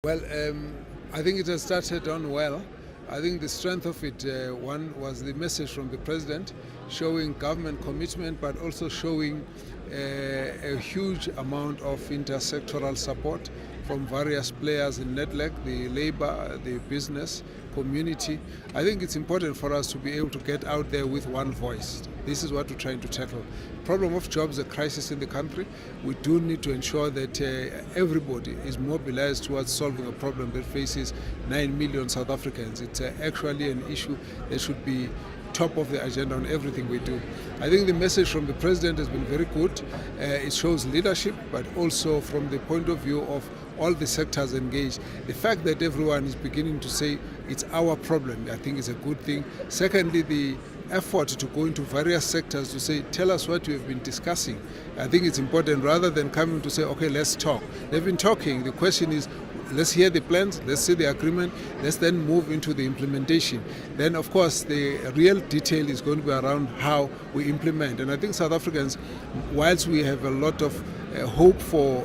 Well, I think it has started on well. I think the strength of it, one was the message from the president showing government commitment, but also showing a huge amount of intersectoral support from various players in NEDLEC, the labor, the business community. I think it's important for us to be able to get out there with one voice. This is what we're trying to tackle. Problem of jobs, a crisis in the country. We do need to ensure that everybody is mobilized towards solving a problem that faces 9 million South Africans. It's actually an issue that should be top of the agenda on everything we do. I think the message from the president has been very good. It shows leadership, but also from the point of view of all the sectors engaged. The fact that everyone is beginning to say it's our problem, I think is a good thing. Secondly, the effort to go into various sectors to say, tell us what you have been discussing. I think it's important rather than coming to say, okay, let's talk. They've been talking. The question is, let's hear the plans, let's see the agreement, let's then move into the implementation. Then, of course, the real detail is going to be around how we implement. And I think South Africans, whilst we have a lot of hope for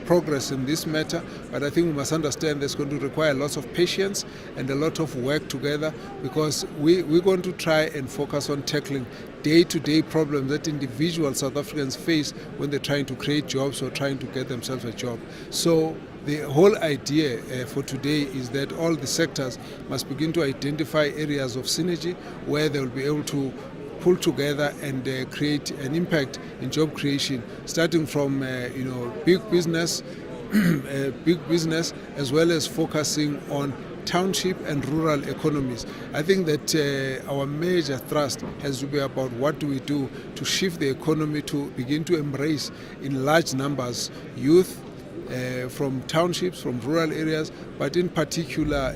progress in this matter, but I think we must understand there's going to require lots of patience and a lot of work together, because we're going to try and focus on tackling day-to-day problems that individual South Africans face when they're trying to create jobs or trying to get themselves a job. So the whole idea for today is that all the sectors must begin to identify areas of synergy where they will be able to pull together and create an impact in job creation, starting from big business, as well as focusing on township and rural economies. I think that our major thrust has to be about what do we do to shift the economy to begin to embrace in large numbers youth from townships, from rural areas, but in particular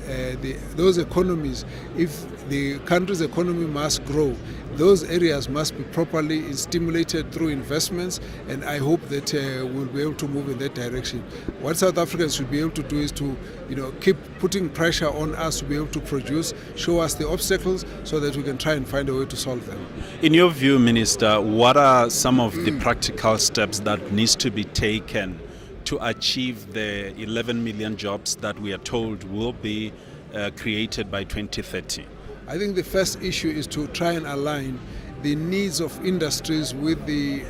those economies. If the country's economy must grow, those areas must be properly stimulated through investments, and I hope that we'll be able to move in that direction. What South Africans should be able to do is to keep putting pressure on us to be able to produce, show us the obstacles so that we can try and find a way to solve them. In your view, Minister, what are some of the practical steps that needs to be taken to achieve the 11 million jobs that we are told will be created by 2030? I think the first issue is to try and align the needs of industries with the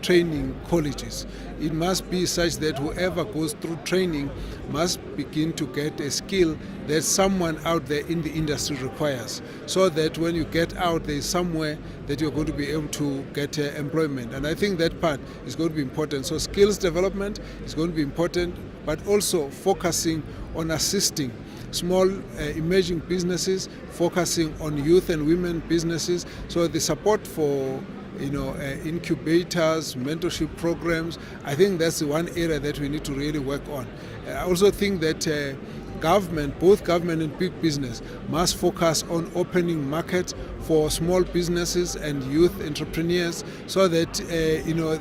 training colleges. It must be such that whoever goes through training must begin to get a skill that someone out there in the industry requires, so that when you get out, there is somewhere that you're going to be able to get employment. And I think that part is going to be important. So skills development is going to be important, but also focusing on assisting small emerging businesses, focusing on youth and women businesses. So the support for incubators, mentorship programs, I think that's the one area that we need to really work on. I also think that government, both government and big business, must focus on opening markets for small businesses and youth entrepreneurs, so that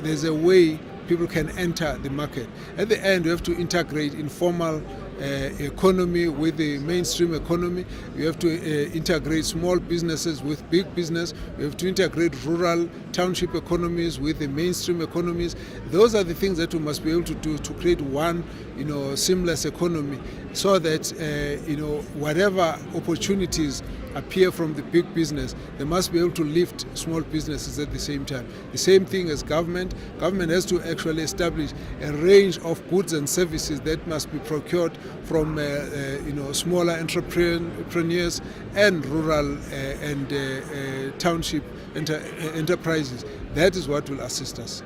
there's a way people can enter the market. At the end, we have to integrate informal economy with the mainstream economy. We have to integrate small businesses with big business. We have to integrate rural township economies with the mainstream economies. Those are the things that we must be able to do to create one seamless economy, so that whatever opportunities appear from the big business, they must be able to lift small businesses at the same time. The same thing as government. Government has to actually establish a range of goods and services that must be procured from smaller entrepreneurs and rural and township enterprises. That is what will assist us.